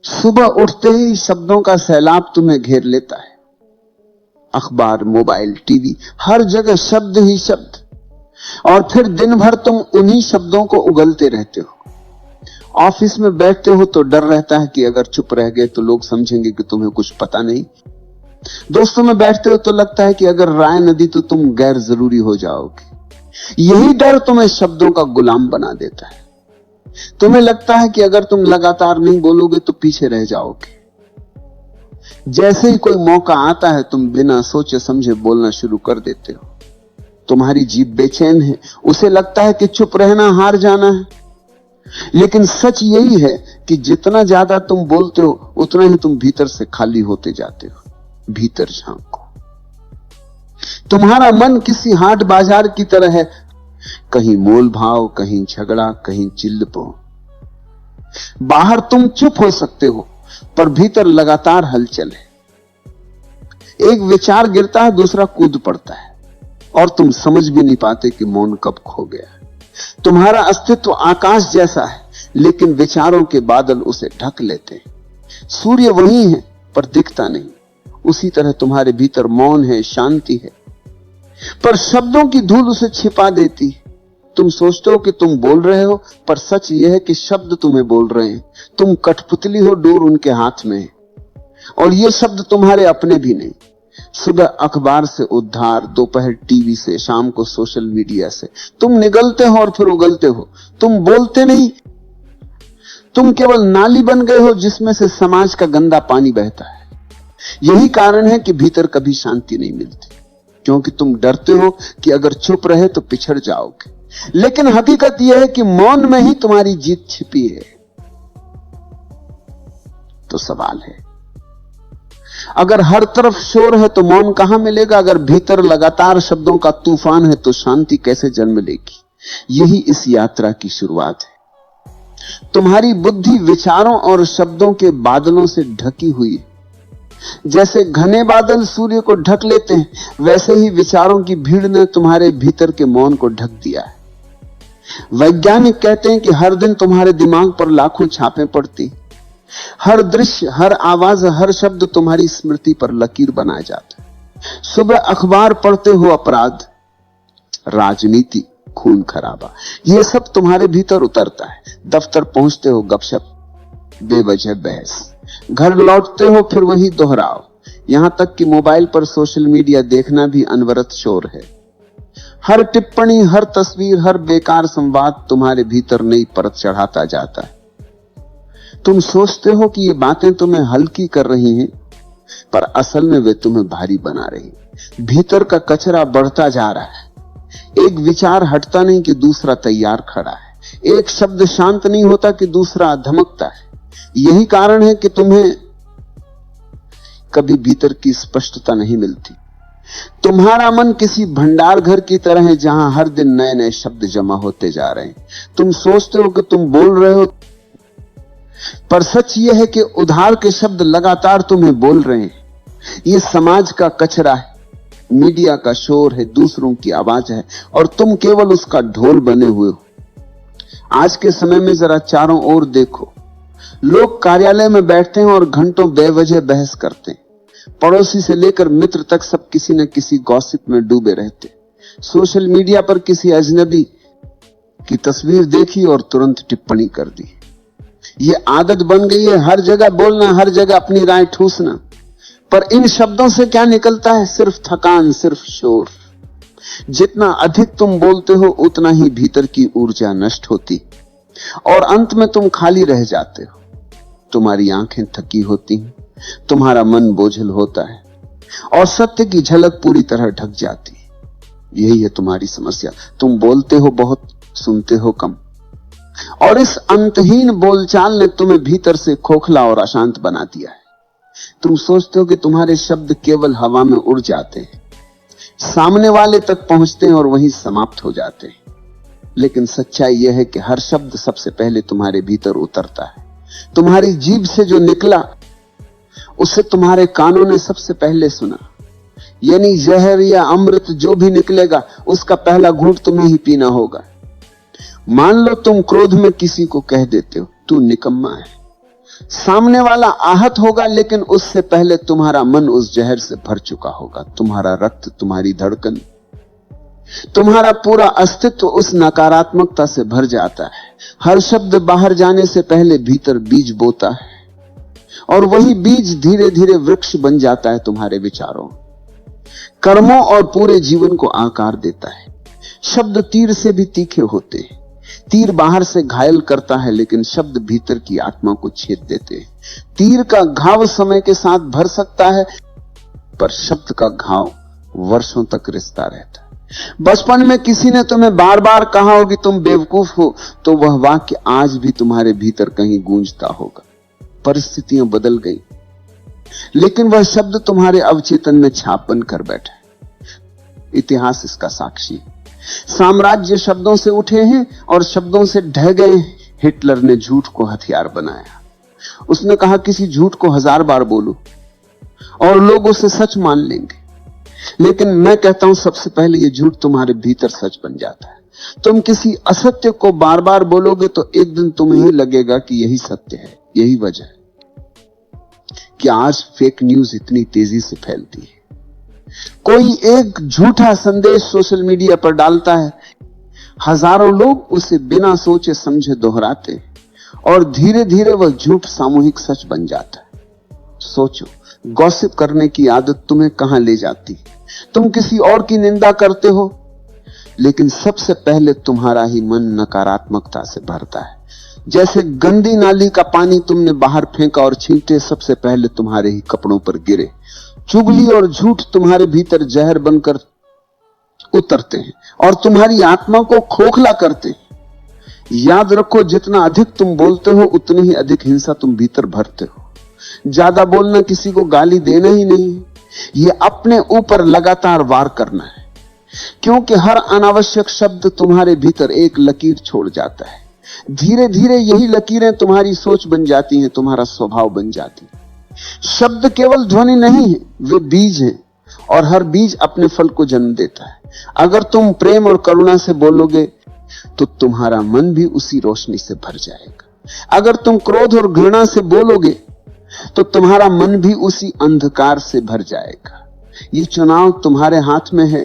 सुबह उठते ही शब्दों का सैलाब तुम्हें घेर लेता है। अखबार, मोबाइल, टीवी, हर जगह शब्द ही शब्द। और फिर दिन भर तुम उन्हीं शब्दों को उगलते रहते हो। ऑफिस में बैठते हो तो डर रहता है कि अगर चुप रह गए तो लोग समझेंगे कि तुम्हें कुछ पता नहीं। दोस्तों में बैठते हो तो लगता है कि अगर राय न दी तो तुम गैर जरूरी हो जाओगे। यही डर तुम्हें शब्दों का गुलाम बना देता है। तुम्हें लगता है कि अगर तुम लगातार नहीं बोलोगे तो पीछे रह जाओगे। जैसे ही कोई मौका आता है तुम बिना सोचे समझे बोलना शुरू कर देते हो। तुम्हारी जीभ बेचैन है, उसे लगता है कि चुप रहना हार जाना है। लेकिन सच यही है कि जितना ज्यादा तुम बोलते हो उतना ही तुम भीतर से खाली होते जाते हो। भीतर झांको। तुम्हारा मन किसी हाट बाजार की तरह है, कहीं मोल भाव, कहीं झगड़ा, कहीं चिल्लपो। बाहर तुम चुप हो सकते हो पर भीतर लगातार हलचल है। एक विचार गिरता है, दूसरा कूद पड़ता है और तुम समझ भी नहीं पाते कि मौन कब खो गया। तुम्हारा अस्तित्व आकाश जैसा है लेकिन विचारों के बादल उसे ढक लेते हैं। सूर्य वही है पर दिखता नहीं। उसी तरह तुम्हारे भीतर मौन है, शांति है, पर शब्दों की धूल उसे छिपा देती है। तुम सोचते हो कि तुम बोल रहे हो पर सच यह है कि शब्द तुम्हें बोल रहे हैं। तुम कठपुतली हो, डोर उनके हाथ में है और ये शब्द तुम्हारे अपने भी नहीं। सुबह अखबार से उद्धार, दोपहर टीवी से, शाम को सोशल मीडिया से तुम निगलते हो और फिर उगलते हो। तुम बोलते नहीं, तुम केवल नाली बन गए हो जिसमें से समाज का गंदा पानी बहता है। यही कारण है कि भीतर कभी शांति नहीं मिलती, क्योंकि तुम डरते हो कि अगर चुप रहे तो पिछड़ जाओगे। लेकिन हकीकत यह है कि मौन में ही तुम्हारी जीत छिपी है। तो सवाल है, अगर हर तरफ शोर है तो मौन कहां मिलेगा? अगर भीतर लगातार शब्दों का तूफान है तो शांति कैसे जन्म लेगी? यही इस यात्रा की शुरुआत है। तुम्हारी बुद्धि विचारों और शब्दों के बादलों से ढकी हुई है। जैसे घने बादल सूर्य को ढक लेते हैं, वैसे ही विचारों की भीड़ ने तुम्हारे भीतर के मौन को ढक दिया है। वैज्ञानिक कहते हैं कि हर दिन तुम्हारे दिमाग पर लाखों छापें पड़ती। हर दृश्य, हर आवाज, हर शब्द तुम्हारी स्मृति पर लकीर बनाया जाता है। सुबह अखबार पढ़ते हो अपराध, राजनीति, खून खराबा, यह सब तुम्हारे भीतर उतरता है। दफ्तर पहुंचते हो गपशप, बेवजह बहस। घर लौटते हो फिर वही दोहराव। यहां तक कि मोबाइल पर सोशल मीडिया देखना भी अनवरत शोर है। हर टिप्पणी, हर तस्वीर, हर बेकार संवाद तुम्हारे भीतर नई परत चढ़ाता जाता है। तुम सोचते हो कि ये बातें तुम्हें हल्की कर रही हैं, पर असल में वे तुम्हें भारी बना रही हैं। भीतर का कचरा बढ़ता जा रहा है। एक विचार हटता नहीं कि दूसरा तैयार खड़ा है। एक शब्द शांत नहीं होता कि दूसरा धमकता है। यही कारण है कि तुम्हें कभी भीतर की स्पष्टता नहीं मिलती। तुम्हारा मन किसी भंडार घर की तरह है जहां हर दिन नए नए शब्द जमा होते जा रहे हैं। तुम सोचते हो कि तुम बोल रहे हो, पर सच यह है कि उधार के शब्द लगातार तुम्हें बोल रहे हैं। यह समाज का कचरा है, मीडिया का शोर है, दूसरों की आवाज है और तुम केवल उसका ढोल बने हुए हो। आज के समय में जरा चारों ओर देखो। लोग कार्यालय में बैठते हैं और घंटों बेवजह बहस करते हैं। पड़ोसी से लेकर मित्र तक सब किसी न किसी गॉसिप में डूबे रहते। सोशल मीडिया पर किसी अजनबी की तस्वीर देखी और तुरंत टिप्पणी कर दी। ये आदत बन गई है, हर जगह बोलना, हर जगह अपनी राय ठूसना। पर इन शब्दों से क्या निकलता है? सिर्फ थकान, सिर्फ शोर। जितना अधिक तुम बोलते हो उतना ही भीतर की ऊर्जा नष्ट होती और अंत में तुम खाली रह जाते हो। तुम्हारी आंखें थकी होती हैं, तुम्हारा मन बोझल होता है और सत्य की झलक पूरी तरह ढक जाती है। यही है तुम्हारी समस्या। तुम बोलते हो बहुत, सुनते हो कम, और इस अंतहीन बोलचाल ने तुम्हें भीतर से खोखला और अशांत बना दिया है। तुम सोचते हो कि तुम्हारे शब्द केवल हवा में उड़ जाते हैं, सामने वाले तक पहुंचते हैं और वहीं समाप्त हो जाते हैं। लेकिन सच्चाई यह है कि हर शब्द सबसे पहले तुम्हारे भीतर उतरता है। तुम्हारी जीभ से जो निकला उसे तुम्हारे कानों ने सबसे पहले सुना। यानी जहर या अमृत जो भी निकलेगा उसका पहला घूंट तुम्हें ही पीना होगा। मान लो तुम क्रोध में किसी को कह देते हो, तू निकम्मा है, सामने वाला आहत होगा, लेकिन उससे पहले तुम्हारा मन उस जहर से भर चुका होगा। तुम्हारा रक्त, तुम्हारी धड़कन, तुम्हारा पूरा अस्तित्व उस नकारात्मकता से भर जाता है। हर शब्द बाहर जाने से पहले भीतर बीज बोता है, और वही बीज धीरे धीरे वृक्ष बन जाता है तुम्हारे विचारों, कर्मों और पूरे जीवन को आकार देता है। शब्द तीर से भी तीखे होते हैं। तीर बाहर से घायल करता है, लेकिन शब्द भीतर की आत्मा को छेद देते हैं। तीर का घाव समय के साथ भर सकता है, पर शब्द का घाव वर्षों तक रिश्ता रहता है। बचपन में किसी ने तुम्हें बार बार कहा हो कि तुम बेवकूफ हो, तो वह वाक्य आज भी तुम्हारे भीतर कहीं गूंजता होगा। परिस्थितियां बदल गई, लेकिन वह शब्द तुम्हारे अवचेतन में छाप बनकर बैठा है। इतिहास इसका साक्षी है। साम्राज्य शब्दों से उठे हैं और शब्दों से ढह गए। हिटलर ने झूठ को हथियार बनाया। उसने कहा किसी झूठ को 1000 बार बोलो और लोग उसे सच मान लेंगे, लेकिन मैं कहता हूं सबसे पहले यह झूठ तुम्हारे भीतर सच बन जाता है। तुम किसी असत्य को बार बार बोलोगे तो एक दिन तुम्हें ही लगेगा कि यही सत्य है। यही वजह है कि आज फेक न्यूज इतनी तेजी से फैलती है। कोई एक झूठा संदेश सोशल मीडिया पर डालता है, हजारों लोग उसे बिना सोचे समझे दोहराते हैं, और धीरे धीरे वह झूठ सामूहिक सच बन जाता है। सोचो, गॉसिप करने की आदत तुम्हें कहां ले जाती है। तुम किसी और की निंदा करते हो, लेकिन सबसे पहले तुम्हारा ही मन नकारात्मकता से भरता है। जैसे गंदी नाली का पानी तुमने बाहर फेंका और छींटे सबसे पहले तुम्हारे ही कपड़ों पर गिरे। चुगली और झूठ तुम्हारे भीतर जहर बनकर उतरते हैं और तुम्हारी आत्मा को खोखला करते हैं। याद रखो, जितना अधिक तुम बोलते हो उतनी ही अधिक हिंसा तुम भीतर भरते हो। ज्यादा बोलना किसी को गाली देना ही नहीं है, यह अपने ऊपर लगातार वार करना है, क्योंकि हर अनावश्यक शब्द तुम्हारे भीतर एक लकीर छोड़ जाता है। धीरे धीरे यही लकीरें तुम्हारी सोच बन जाती हैं, तुम्हारा स्वभाव बन जाती है। शब्द केवल ध्वनि नहीं है, वे बीज हैं, और हर बीज अपने फल को जन्म देता है। अगर तुम प्रेम और करुणा से बोलोगे तो तुम्हारा मन भी उसी रोशनी से भर जाएगा। अगर तुम क्रोध और घृणा से बोलोगे तो तुम्हारा मन भी उसी अंधकार से भर जाएगा। ये चुनाव तुम्हारे हाथ में है।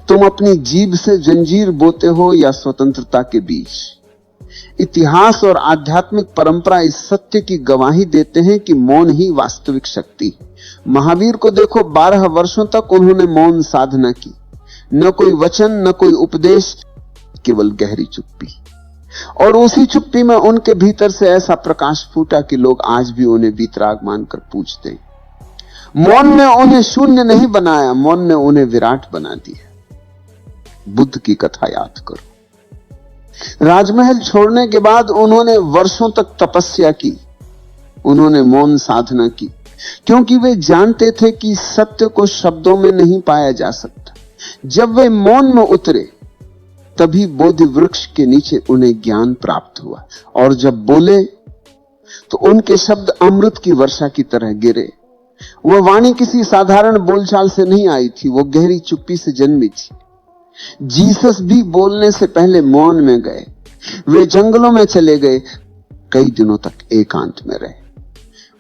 तुम अपनी जीभ से जंजीर बोते हो या स्वतंत्रता के बीज। इतिहास और आध्यात्मिक परंपरा इस सत्य की गवाही देते हैं कि मौन ही वास्तविक शक्ति है। महावीर को देखो, 12 वर्षों तक उन्होंने मौन साधना की। न कोई वचन, न कोई उपदेश, केवल गहरी चुप्पी। और उसी चुप्पी में उनके भीतर से ऐसा प्रकाश फूटा कि लोग आज भी उन्हें वीतराग मानकर पूछते हैं। मौन ने उन्हें शून्य नहीं बनाया, मौन ने उन्हें विराट बना दिया। बुद्ध की कथा याद करो। राजमहल छोड़ने के बाद उन्होंने वर्षों तक तपस्या की, उन्होंने मौन साधना की, क्योंकि वे जानते थे कि सत्य को शब्दों में नहीं पाया जा सकता। जब वे मौन में उतरे तभी बोधि वृक्ष के नीचे उन्हें ज्ञान प्राप्त हुआ, और जब बोले तो उनके शब्द अमृत की वर्षा की तरह गिरे। वह वाणी किसी साधारण बोलचाल से नहीं आई थी, वो गहरी चुप्पी से जन्मी थी। जीसस भी बोलने से पहले मौन में गए। वे जंगलों में चले गए, कई दिनों तक एकांत में रहे।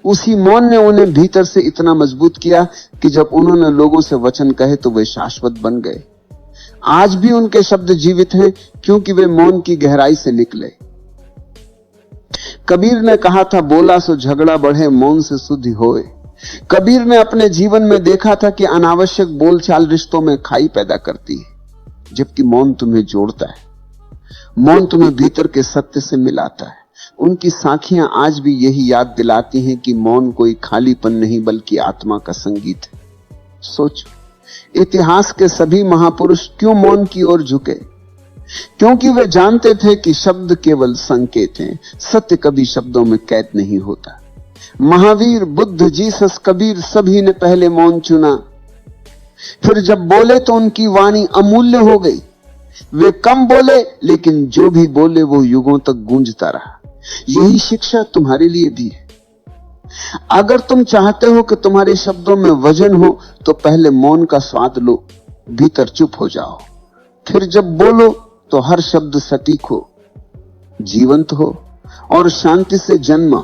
उसी मौन ने उन्हें भीतर से इतना मजबूत किया कि जब उन्होंने लोगों से वचन कहे तो वे शाश्वत बन गए। आज भी उनके शब्द जीवित हैं, क्योंकि वे मौन की गहराई से निकले। कबीर ने कहा था, बोला सो झगड़ा बढ़े, मौन से शुद्धि होए। कबीर ने अपने जीवन में देखा था कि अनावश्यक बोलचाल रिश्तों में खाई पैदा करती है, जबकि मौन तुम्हें जोड़ता है। मौन तुम्हें भीतर के सत्य से मिलाता है। उनकी साखियां आज भी यही याद दिलाती हैं कि मौन कोई खालीपन नहीं, बल्कि आत्मा का संगीत है। सोचो, इतिहास के सभी महापुरुष क्यों मौन की ओर झुके? क्योंकि वे जानते थे कि शब्द केवल संकेत हैं, सत्य कभी शब्दों में कैद नहीं होता। महावीर, बुद्ध, जीसस, कबीर, सभी ने पहले मौन चुना। फिर जब बोले तो उनकी वाणी अमूल्य हो गई। वे कम बोले, लेकिन जो भी बोले वो युगों तक गूंजता रहा। यही शिक्षा तुम्हारे लिए भी है। अगर तुम चाहते हो कि तुम्हारे शब्दों में वजन हो, तो पहले मौन का स्वाद लो, भीतर चुप हो जाओ। फिर जब बोलो तो हर शब्द सटीक हो, जीवंत हो और शांति से जन्मा।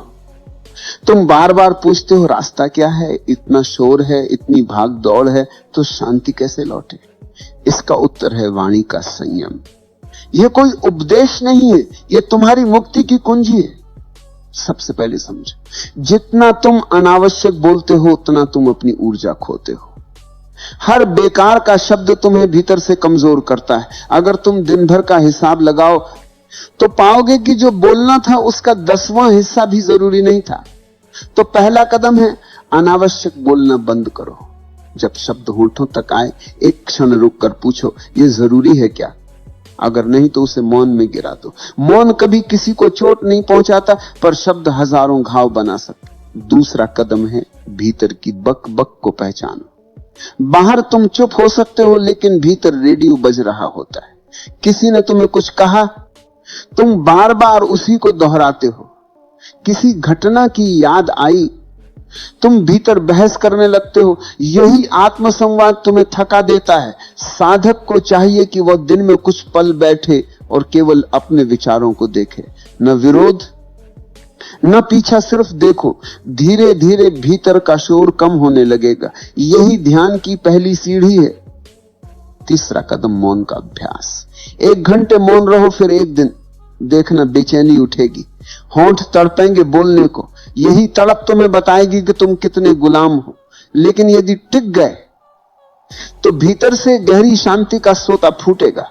तुम बार बार पूछते हो रास्ता क्या है, इतना शोर है, इतनी भाग दौड़ है, तो शांति कैसे लौटे? इसका उत्तर है वाणी का संयम। यह कोई उपदेश नहीं है, यह तुम्हारी मुक्ति की कुंजी है। सबसे पहले समझो, जितना तुम अनावश्यक बोलते हो उतना तुम अपनी ऊर्जा खोते हो। हर बेकार का शब्द तुम्हें भीतर से कमजोर करता है। अगर तुम दिन भर का हिसाब लगाओ तो पाओगे कि जो बोलना था उसका 10वां हिस्सा भी जरूरी नहीं था। तो पहला कदम है अनावश्यक बोलना बंद करो। जब शब्द होठों तक आए, एक क्षण रुक कर पूछो, यह जरूरी है क्या? अगर नहीं तो उसे मौन में गिरा दो। मौन कभी किसी को चोट नहीं पहुंचाता, पर शब्द हजारों घाव बना सकते। दूसरा कदम है भीतर की बक बक को पहचानो। बाहर तुम चुप हो सकते हो, लेकिन भीतर रेडियो बज रहा होता है। किसी ने तुम्हें कुछ कहा, तुम बार बार उसी को दोहराते हो। किसी घटना की याद आई, तुम भीतर बहस करने लगते हो। यही आत्मसंवाद तुम्हें थका देता है। साधक को चाहिए कि वह दिन में कुछ पल बैठे और केवल अपने विचारों को देखे, न विरोध न पीछा, सिर्फ देखो। धीरे धीरे भीतर का शोर कम होने लगेगा। यही ध्यान की पहली सीढ़ी है। तीसरा कदम मौन का अभ्यास। 1 घंटे मौन रहो, फिर एक दिन देखना बेचैनी उठेगी, होंठ तड़पेंगे बोलने को। यही तड़प तुम्हें बताएगी कि तुम कितने गुलाम हो। लेकिन यदि टिक गए तो भीतर से गहरी शांति का सोता फूटेगा।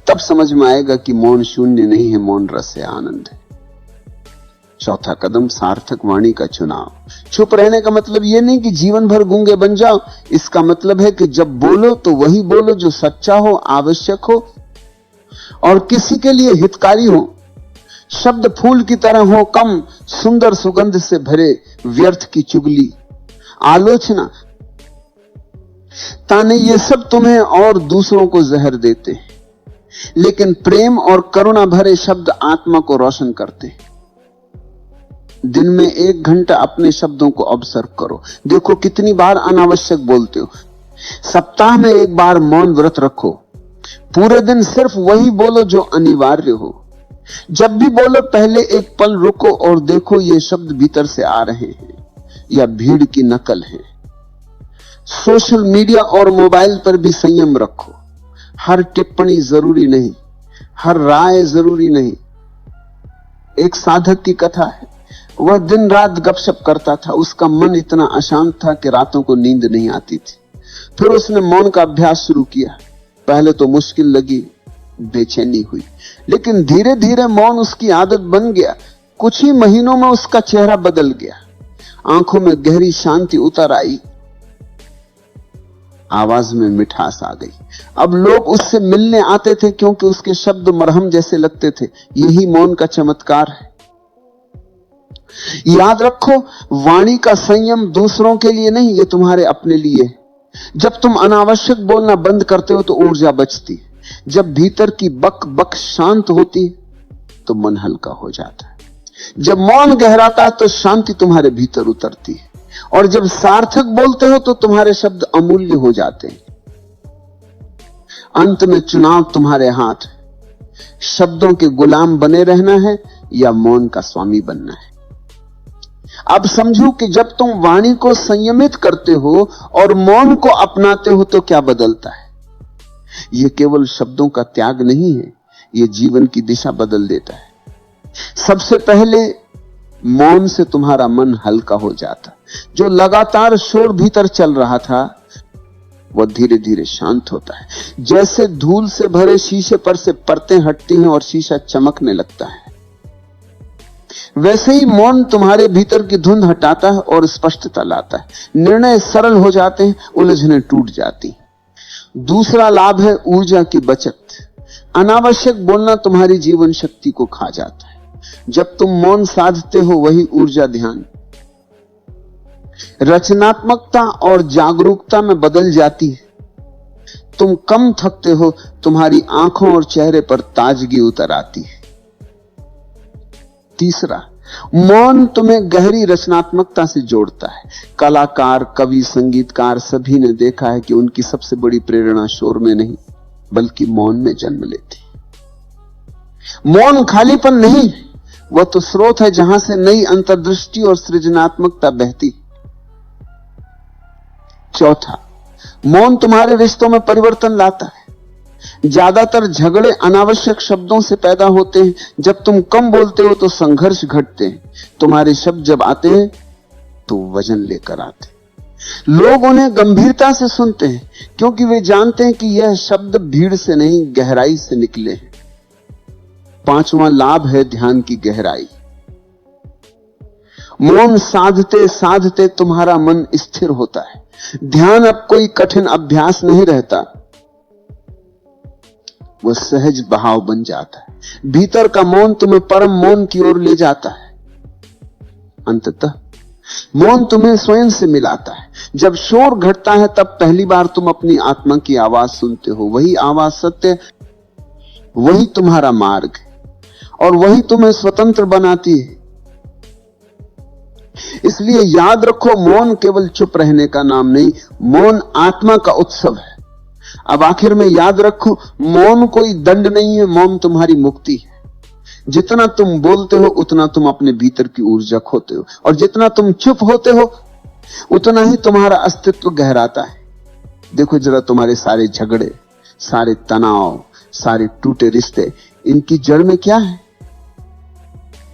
तब समझ में आएगा कि मौन शून्य नहीं है, मौन रस है, आनंद है। चौथा कदम सार्थक वाणी का चुनाव। चुप रहने का मतलब यह नहीं कि जीवन भर गूंगे बन जाओ। इसका मतलब है कि जब बोलो तो वही बोलो जो सच्चा हो, आवश्यक हो और किसी के लिए हितकारी हो। शब्द फूल की तरह हो, कम, सुंदर सुगंध से भरे। व्यर्थ की चुगली, आलोचना, ताने, ये सब तुम्हें और दूसरों को जहर देते हैं। लेकिन प्रेम और करुणा भरे शब्द आत्मा को रोशन करते हैं। दिन में 1 घंटा अपने शब्दों को ऑब्जर्व करो। देखो कितनी बार अनावश्यक बोलते हो। सप्ताह में 1 बार मौन व्रत रखो। पूरे दिन सिर्फ वही बोलो जो अनिवार्य हो। जब भी बोलो पहले एक पल रुको और देखो ये शब्द भीतर से आ रहे हैं या भीड़ की नकल है। सोशल मीडिया और मोबाइल पर भी संयम रखो। हर टिप्पणी जरूरी नहीं, हर राय जरूरी नहीं। एक साधक की कथा है। वह दिन रात गपशप करता था। उसका मन इतना अशांत था कि रातों को नींद नहीं आती थी। फिर उसने मौन का अभ्यास शुरू किया। पहले तो मुश्किल लगी, बेचैनी हुई, लेकिन धीरे धीरे मौन उसकी आदत बन गया। कुछ ही महीनों में उसका चेहरा बदल गया। आंखों में गहरी शांति उतर आई, आवाज में मिठास आ गई। अब लोग उससे मिलने आते थे क्योंकि उसके शब्द मरहम जैसे लगते थे। यही मौन का चमत्कार है। याद रखो, वाणी का संयम दूसरों के लिए नहीं, ये तुम्हारे अपने लिए है। जब तुम अनावश्यक बोलना बंद करते हो तो ऊर्जा बचती है। जब भीतर की बक बक शांत होती है तो मन हल्का हो जाता है। जब मौन गहराता है तो शांति तुम्हारे भीतर उतरती है। और जब सार्थक बोलते हो तो तुम्हारे शब्द अमूल्य हो जाते हैं। अंत में चुनाव तुम्हारे हाथ है। शब्दों के गुलाम बने रहना है या मौन का स्वामी बनना है। अब समझो कि जब तुम वाणी को संयमित करते हो और मौन को अपनाते हो तो क्या बदलता है। यह केवल शब्दों का त्याग नहीं है, यह जीवन की दिशा बदल देता है। सबसे पहले मौन से तुम्हारा मन हल्का हो जाता। जो लगातार शोर भीतर चल रहा था वह धीरे धीरे शांत होता है। जैसे धूल से भरे शीशे पर से परतें हटती हैं और शीशा चमकने लगता है, वैसे ही मौन तुम्हारे भीतर की धुंध हटाता है और स्पष्टता लाता है। निर्णय सरल हो जाते हैं, उलझनें टूट जाती हैं। दूसरा लाभ है ऊर्जा की बचत। अनावश्यक बोलना तुम्हारी जीवन शक्ति को खा जाता है। जब तुम मौन साधते हो वही ऊर्जा ध्यान, रचनात्मकता और जागरूकता में बदल जाती है। तुम कम थकते हो, तुम्हारी आंखों और चेहरे पर ताजगी उतर आती है। तीसरा, मौन तुम्हें गहरी रचनात्मकता से जोड़ता है। कलाकार, कवि, संगीतकार सभी ने देखा है कि उनकी सबसे बड़ी प्रेरणा शोर में नहीं बल्कि मौन में जन्म लेती है। मौन खालीपन नहीं, वह तो स्रोत है जहां से नई अंतर्दृष्टि और सृजनात्मकता बहती। चौथा, मौन तुम्हारे रिश्तों में परिवर्तन लाता है। ज्यादातर झगड़े अनावश्यक शब्दों से पैदा होते हैं। जब तुम कम बोलते हो तो संघर्ष घटते हैं। तुम्हारे शब्द जब आते हैं तो वजन लेकर आते हैं। लोग उन्हें गंभीरता से सुनते हैं क्योंकि वे जानते हैं कि यह शब्द भीड़ से नहीं, गहराई से निकले हैं। पांचवा लाभ है ध्यान की गहराई। मौन साधते साधते तुम्हारा मन स्थिर होता है। ध्यान अब कोई कठिन अभ्यास नहीं रहता, वह सहज बहाव बन जाता है। भीतर का मौन तुम्हें परम मौन की ओर ले जाता है। अंततः मौन तुम्हें स्वयं से मिलाता है। जब शोर घटता है तब पहली बार तुम अपनी आत्मा की आवाज सुनते हो। वही आवाज सत्य, वही तुम्हारा मार्ग है और वही तुम्हें स्वतंत्र बनाती है। इसलिए याद रखो, मौन केवल चुप रहने का नाम नहीं, मौन आत्मा का उत्सव है। अब आखिर में याद रखो, मौन कोई दंड नहीं है, मौन तुम्हारी मुक्ति है। जितना तुम बोलते हो उतना तुम अपने भीतर की ऊर्जा खोते हो, और जितना तुम चुप होते हो उतना ही तुम्हारा अस्तित्व गहराता है। देखो जरा, तुम्हारे सारे झगड़े, सारे तनाव, सारे टूटे रिश्ते, इनकी जड़ में क्या है?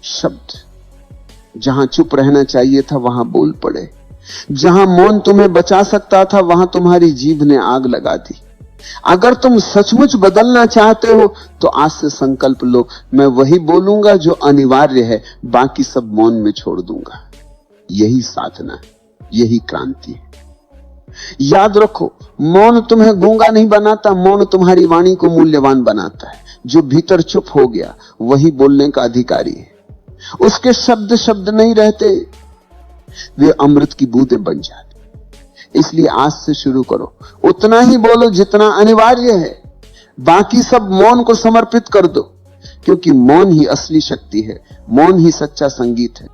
शब्द। जहां चुप रहना चाहिए था वहां बोल पड़े। जहां मौन तुम्हें बचा सकता था वहां तुम्हारी जीभ ने आग लगा दी। अगर तुम सचमुच बदलना चाहते हो तो आज से संकल्प लो, मैं वही बोलूंगा जो अनिवार्य है, बाकी सब मौन में छोड़ दूंगा। यही साधना है, यही क्रांति है। याद रखो, मौन तुम्हें गूंगा नहीं बनाता, मौन तुम्हारी वाणी को मूल्यवान बनाता है। जो भीतर चुप हो गया वही बोलने का अधिकारी है। उसके शब्द शब्द नहीं रहते, वे अमृत की बूंदें बन जाते। इसलिए आज से शुरू करो, उतना ही बोलो जितना अनिवार्य है, बाकी सब मौन को समर्पित कर दो, क्योंकि मौन ही असली शक्ति है, मौन ही सच्चा संगीत है।